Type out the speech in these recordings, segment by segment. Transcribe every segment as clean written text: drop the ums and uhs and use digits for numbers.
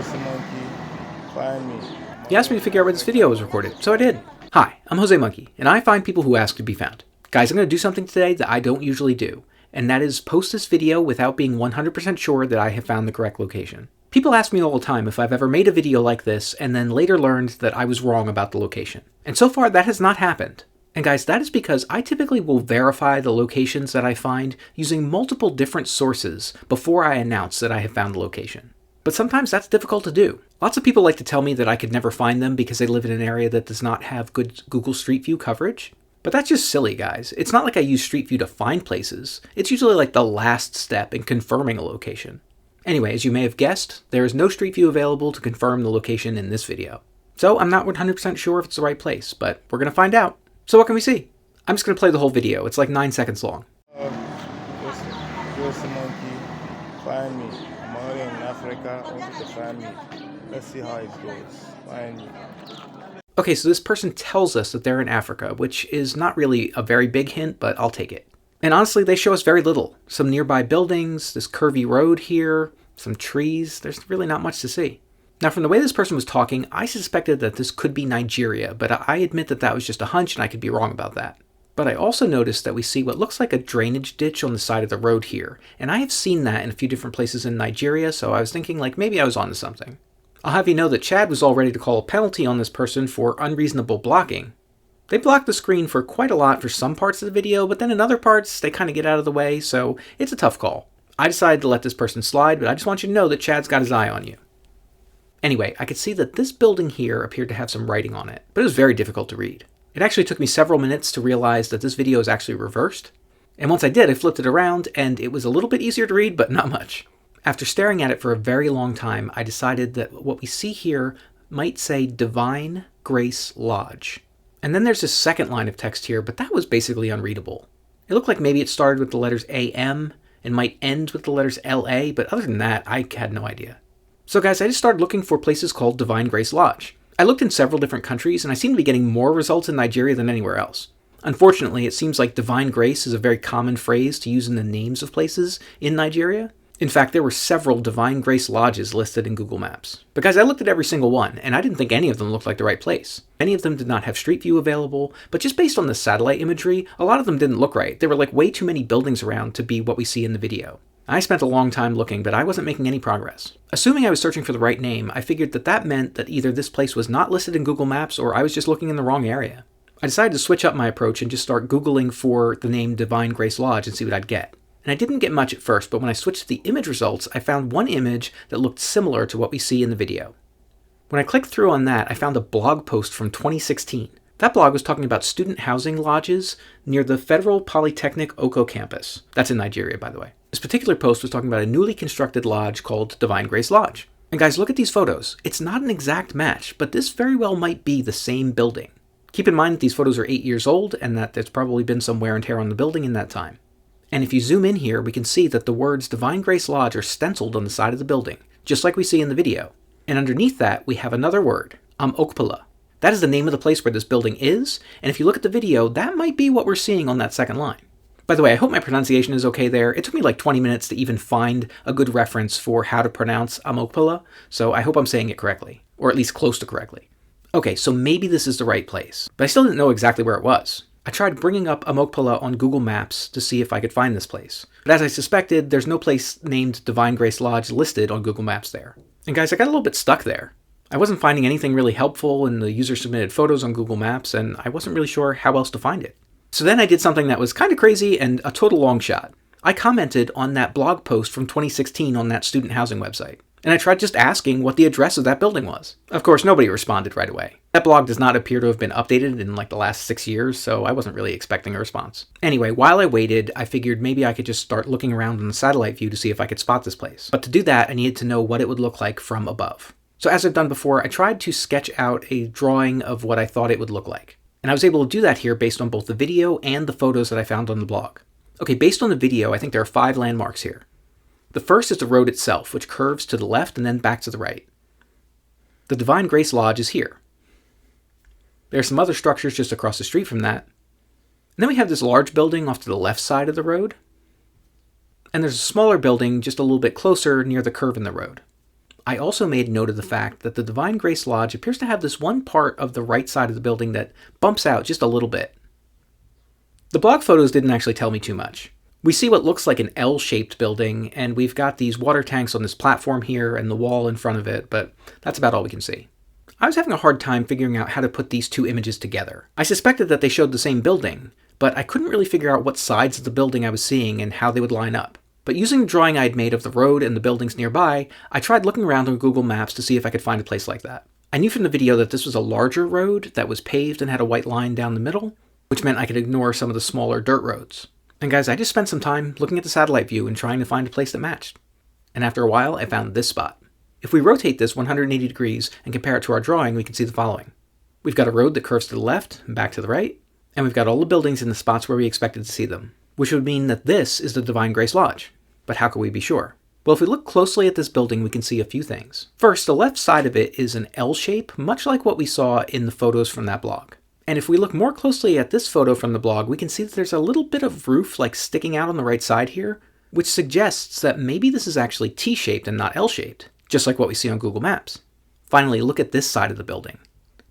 josemonkey, find me. He asked me to figure out where this video was recorded, so I did. Hi, I'm josemonkey, and I find people who ask to be found. Guys, I'm going to do something today that I don't usually do, and that is post this video without being 100% sure that I have found the correct location. People ask me all the time if I've ever made a video like this and then later learned that I was wrong about the location. And so far that has not happened. And guys, that is because I typically will verify the locations that I find using multiple different sources before I announce that I have found the location. But sometimes that's difficult to do. Lots of people like to tell me that I could never find them because they live in an area that does not have good Google Street View coverage. But that's just silly, guys. It's not like I use Street View to find places. It's usually like the last step in confirming a location. Anyway, as you may have guessed, there is no Street View available to confirm the location in this video. So I'm not 100% sure if it's the right place, but we're going to find out. So what can we see? I'm just going to play the whole video. It's like 9 seconds long. Josemonkey, find me. I'm already in Africa. I want you to find me. Let's see how it goes. Find me. Okay, so this person tells us that they're in Africa, which is not really a very big hint, but I'll take it. And honestly, they show us very little. Some nearby buildings, this curvy road here, some trees. There's really not much to see. Now, from the way this person was talking, I suspected that this could be Nigeria, but I admit that that was just a hunch and I could be wrong about that. But I also noticed that we see what looks like a drainage ditch on the side of the road here, and I have seen that in a few different places in Nigeria, so I was thinking like maybe I was onto something. I'll have you know that Chad was all ready to call a penalty on this person for unreasonable blocking. They blocked the screen for quite a lot for some parts of the video, but then in other parts, they kind of get out of the way, so it's a tough call. I decided to let this person slide, but I just want you to know that Chad's got his eye on you. Anyway, I could see that this building here appeared to have some writing on it, but it was very difficult to read. It actually took me several minutes to realize that this video is actually reversed. And once I did, I flipped it around, and it was a little bit easier to read, but not much. After staring at it for a very long time, I decided that what we see here might say Divine Grace Lodge. And then there's this second line of text here, but that was basically unreadable. It looked like maybe it started with the letters AM and might end with the letters LA, but other than that, I had no idea. So guys, I just started looking for places called Divine Grace Lodge. I looked in several different countries, and I seem to be getting more results in Nigeria than anywhere else. Unfortunately, it seems like Divine Grace is a very common phrase to use in the names of places in Nigeria. In fact, there were several Divine Grace Lodges listed in Google Maps. But guys, I looked at every single one, and I didn't think any of them looked like the right place. Many of them did not have Street View available, but just based on the satellite imagery, a lot of them didn't look right. There were like way too many buildings around to be what we see in the video. I spent a long time looking, but I wasn't making any progress. Assuming I was searching for the right name, I figured that that meant that either this place was not listed in Google Maps or I was just looking in the wrong area. I decided to switch up my approach and just start Googling for the name Divine Grace Lodge and see what I'd get. And I didn't get much at first, but when I switched to the image results, I found one image that looked similar to what we see in the video. When I clicked through on that, I found a blog post from 2016. That blog was talking about student housing lodges near the Federal Polytechnic Oko campus. That's in Nigeria, by the way. This particular post was talking about a newly constructed lodge called Divine Grace Lodge. And guys, look at these photos. It's not an exact match, but this very well might be the same building. Keep in mind that these photos are 8 years old and that there's probably been some wear and tear on the building in that time. And if you zoom in here, we can see that the words Divine Grace Lodge are stenciled on the side of the building, just like we see in the video. And underneath that, we have another word, Okpala. That is the name of the place where this building is, and if you look at the video, that might be what we're seeing on that second line. By the way, I hope my pronunciation is okay there. It took me like 20 minutes to even find a good reference for how to pronounce Okpala, so I hope I'm saying it correctly, or at least close to correctly. Okay, so maybe this is the right place, but I still didn't know exactly where it was. I tried bringing up Okpala on Google Maps to see if I could find this place. But as I suspected, there's no place named Divine Grace Lodge listed on Google Maps there. And guys, I got a little bit stuck there. I wasn't finding anything really helpful in the user-submitted photos on Google Maps, and I wasn't really sure how else to find it. So then I did something that was kind of crazy and a total long shot. I commented on that blog post from 2016 on that student housing website. And I tried just asking what the address of that building was. Of course, nobody responded right away. That blog does not appear to have been updated in like the last 6 years, so I wasn't really expecting a response. Anyway, while I waited, I figured maybe I could just start looking around on the satellite view to see if I could spot this place. But to do that, I needed to know what it would look like from above. So as I've done before, I tried to sketch out a drawing of what I thought it would look like. And I was able to do that here based on both the video and the photos that I found on the blog. Okay, based on the video, I think there are 5 landmarks here. The first is the road itself, which curves to the left and then back to the right. The Divine Grace Lodge is here. There are some other structures just across the street from that. And then we have this large building off to the left side of the road. And there's a smaller building just a little bit closer near the curve in the road. I also made note of the fact that the Divine Grace Lodge appears to have this one part of the right side of the building that bumps out just a little bit. The blog photos didn't actually tell me too much. We see what looks like an L-shaped building, and we've got these water tanks on this platform here and the wall in front of it, but that's about all we can see. I was having a hard time figuring out how to put these two images together. I suspected that they showed the same building, but I couldn't really figure out what sides of the building I was seeing and how they would line up. But using the drawing I had made of the road and the buildings nearby, I tried looking around on Google Maps to see if I could find a place like that. I knew from the video that this was a larger road that was paved and had a white line down the middle, which meant I could ignore some of the smaller dirt roads. And guys, I just spent some time looking at the satellite view and trying to find a place that matched. And after a while, I found this spot. If we rotate this 180 degrees and compare it to our drawing, we can see the following. We've got a road that curves to the left and back to the right, and we've got all the buildings in the spots where we expected to see them, which would mean that this is the Divine Grace Lodge. But how can we be sure? Well, if we look closely at this building, we can see a few things. First, the left side of it is an L shape, much like what we saw in the photos from that blog. And if we look more closely at this photo from the blog, we can see that there's a little bit of roof like sticking out on the right side here, which suggests that maybe this is actually T-shaped and not L-shaped, just like what we see on Google Maps. Finally, look at this side of the building.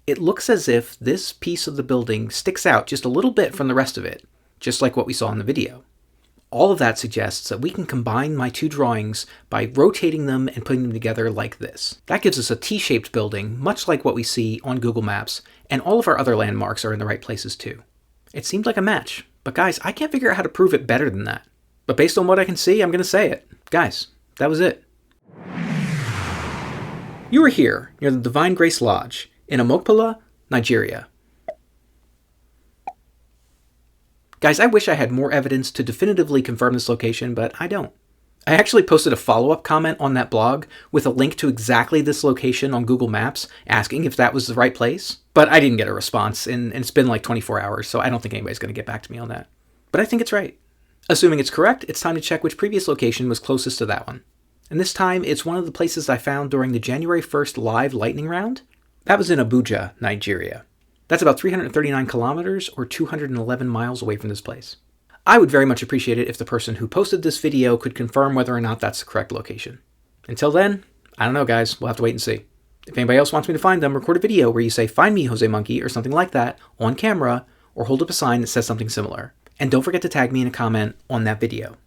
It looks as if this piece of the building sticks out just a little bit from the rest of it, just like what we saw in the video. All of that suggests that we can combine my two drawings by rotating them and putting them together like this. That gives us a T-shaped building, much like what we see on Google Maps, and all of our other landmarks are in the right places too. It seemed like a match, but guys, I can't figure out how to prove it better than that. But based on what I can see, I'm going to say it. Guys, that was it. You were here, near the Divine Grace Lodge, in Omokpala, Nigeria. Guys, I wish I had more evidence to definitively confirm this location, but I don't. I actually posted a follow-up comment on that blog with a link to exactly this location on Google Maps, asking if that was the right place, but I didn't get a response, and it's been like 24 hours, so I don't think anybody's going to get back to me on that. But I think it's right. Assuming it's correct, it's time to check which previous location was closest to that one. And this time, it's one of the places I found during the January 1st live lightning round. That was in Abuja, Nigeria. That's about 339 kilometers or 211 miles away from this place. I would very much appreciate it if the person who posted this video could confirm whether or not that's the correct location. Until then, I don't know guys, we'll have to wait and see. If anybody else wants me to find them, record a video where you say, "Find me, Jose Monkey," or something like that, on camera, or hold up a sign that says something similar. And don't forget to tag me in a comment on that video.